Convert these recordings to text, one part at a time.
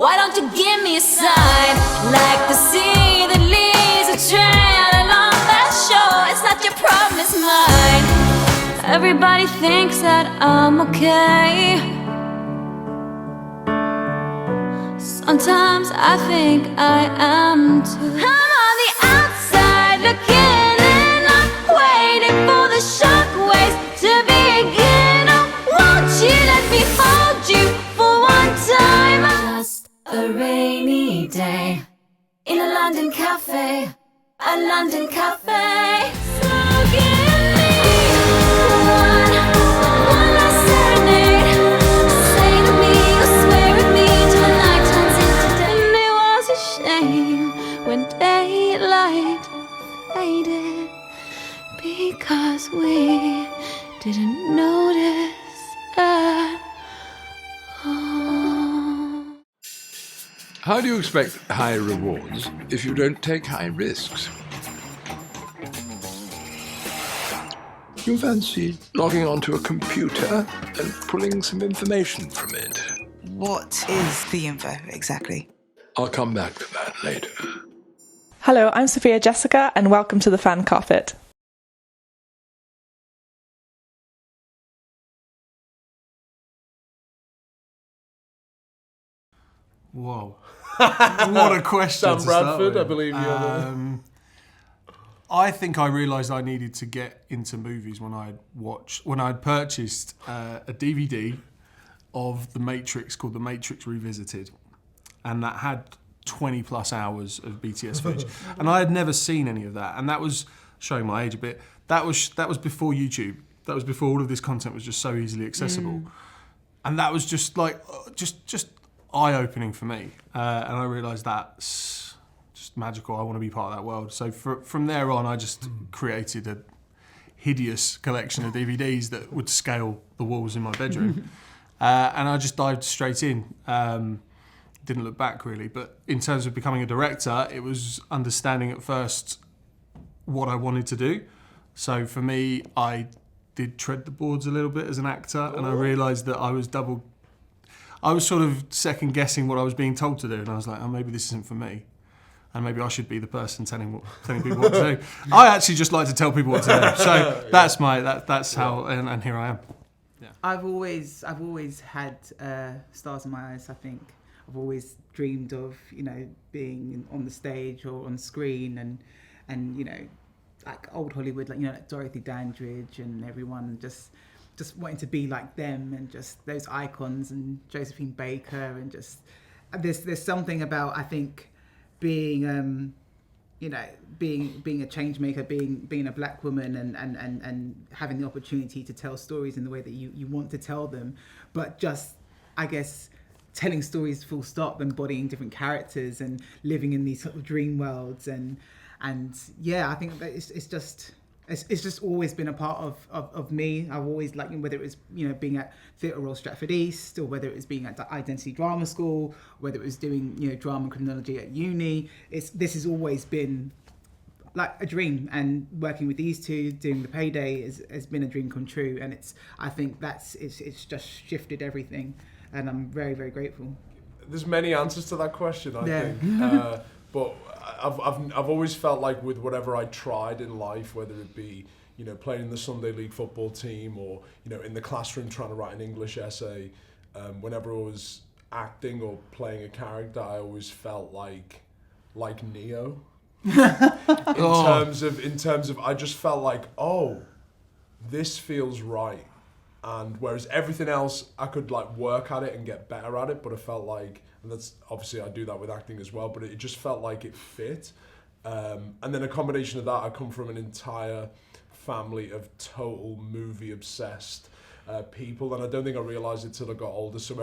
Why don't you give me a sign? Like the sea that leaves a trail along that shore. It's not your problem, it's mine. Everybody thinks that I'm okay. Sometimes I think I am too. I'm on the outside looking in. I'm waiting for the shockwaves to begin. Oh, won't you let me hold you for one time? Just a rainy day in a London cafe, a London cafe. So give me one last serenade. Say to me or swear at me till the night turns into day. And it was a shame when daylight faded, because we didn't notice at all. How do you expect high rewards if you don't take high risks? You fancy logging onto a computer and pulling some information from it? What is the info exactly? I'll come back to that later. Hello, I'm Sophia Jessica, and welcome to the Fan Carpet. Whoa. What a question. Sam Bradford, I believe you're the... I think I realised I needed to get into movies when I'd purchased a DVD of The Matrix called The Matrix Revisited, and that had 20 plus hours of BTS footage. And I had never seen any of that, and that was, showing my age a bit, that was before YouTube. That was before all of this content was just so easily accessible. And that was just like, just eye-opening for me. And I realised that's just magical. I want to be part of that world. So from there on, I just created a hideous collection of DVDs that would scale the walls in my bedroom. And I just dived straight in. Didn't look back really. But in terms of becoming a director, it was understanding at first what I wanted to do. So for me, I did tread the boards a little bit as an actor, and I realised that I was sort of second guessing what I was being told to do, and I was like, oh, maybe this isn't for me. And maybe I should be the person telling people what to do. I actually just like to tell people what to do. So that's how, and here I am. Yeah. I've always had stars in my eyes. I think I've always dreamed of being on the stage or on screen, and like old Hollywood, like Dorothy Dandridge and everyone, just wanting to be like them, and just those icons, and Josephine Baker, and just there's something about, I think, being being a change maker, being a black woman, and having the opportunity to tell stories in the way that you want to tell them, but just, I guess, telling stories full stop, embodying different characters and living in these sort of dream worlds, and yeah, I think that it's just always been a part of me. I've always liked, whether it was being at Theatre Royal Stratford East, or whether it was being at the Identity Drama School, whether it was doing drama and criminology at uni. This has always been like a dream, and working with these two, doing the Payday has been a dream come true. And I think it's just shifted everything, and I'm very, very grateful. There's many answers to that question, I think. But I've always felt like with whatever I tried in life, whether it be playing in the Sunday League football team, or in the classroom trying to write an English essay, whenever I was acting or playing a character, I always felt like Neo. in terms of I just felt like, oh, this feels right. And whereas everything else, I could like work at it and get better at it, but I felt like, and that's obviously I do that with acting as well, but it just felt like it fit. And then a combination of that, I come from an entire family of total movie obsessed people, and I don't think I realised it till I got older. So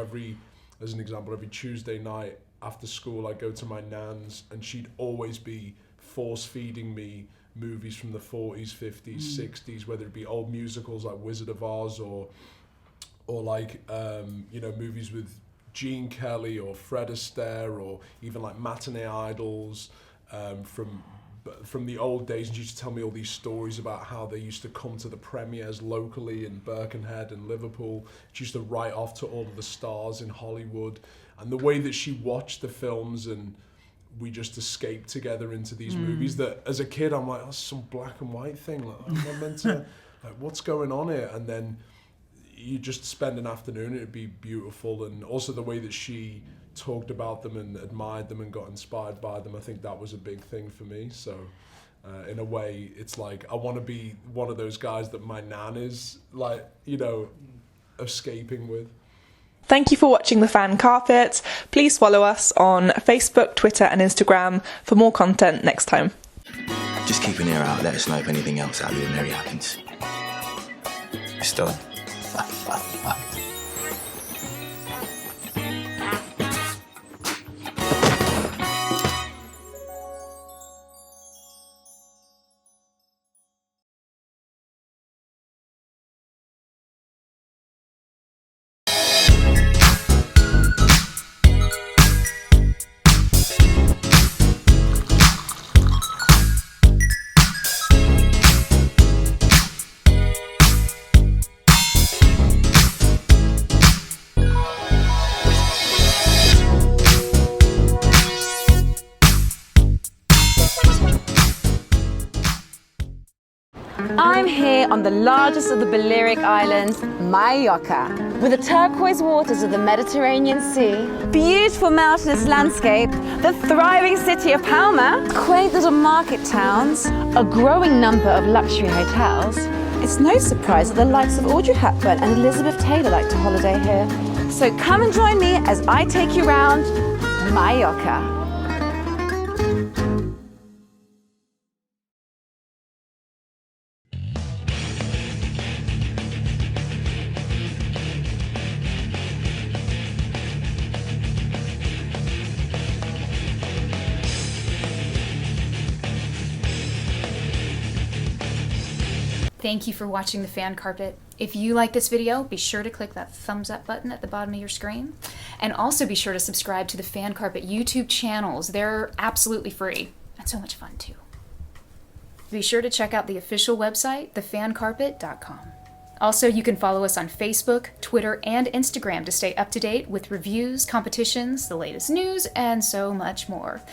as an example, every Tuesday night after school, I go to my nan's, and she'd always be force feeding me movies from the 40s, 50s, 60s, whether it be old musicals like Wizard of Oz, or like movies with Gene Kelly or Fred Astaire, or even like Matinee Idols from the old days. And she used to tell me all these stories about how they used to come to the premieres locally in Birkenhead and Liverpool. She used to write off to all of the stars in Hollywood. And the way that she watched the films and we just escaped together into these movies that as a kid I'm like, oh, some black and white thing. Like, I'm meant to, like, what's going on here? And then you just spend an afternoon, it'd be beautiful. And also the way that she talked about them and admired them and got inspired by them, I think that was a big thing for me. So in a way, it's like, I want to be one of those guys that my nan is, like, you know, escaping with. Thank you for watching The Fan Carpet. Please follow us on Facebook, Twitter and Instagram for more content next time. Just keep an ear out, let us know if anything else out of the ordinary happens. It's done. I'm here on the largest of the Balearic Islands, Mallorca, with the turquoise waters of the Mediterranean Sea, beautiful mountainous landscape, the thriving city of Palma, quaint little market towns, a growing number of luxury hotels. It's no surprise that the likes of Audrey Hepburn and Elizabeth Taylor like to holiday here. So come and join me as I take you round Mallorca. Thank you for watching The Fan Carpet. If you like this video, be sure to click that thumbs up button at the bottom of your screen. And also be sure to subscribe to the Fan Carpet YouTube channels. They're absolutely free and so much fun too. Be sure to check out the official website, thefancarpet.com. Also, you can follow us on Facebook, Twitter, and Instagram to stay up to date with reviews, competitions, the latest news, and so much more.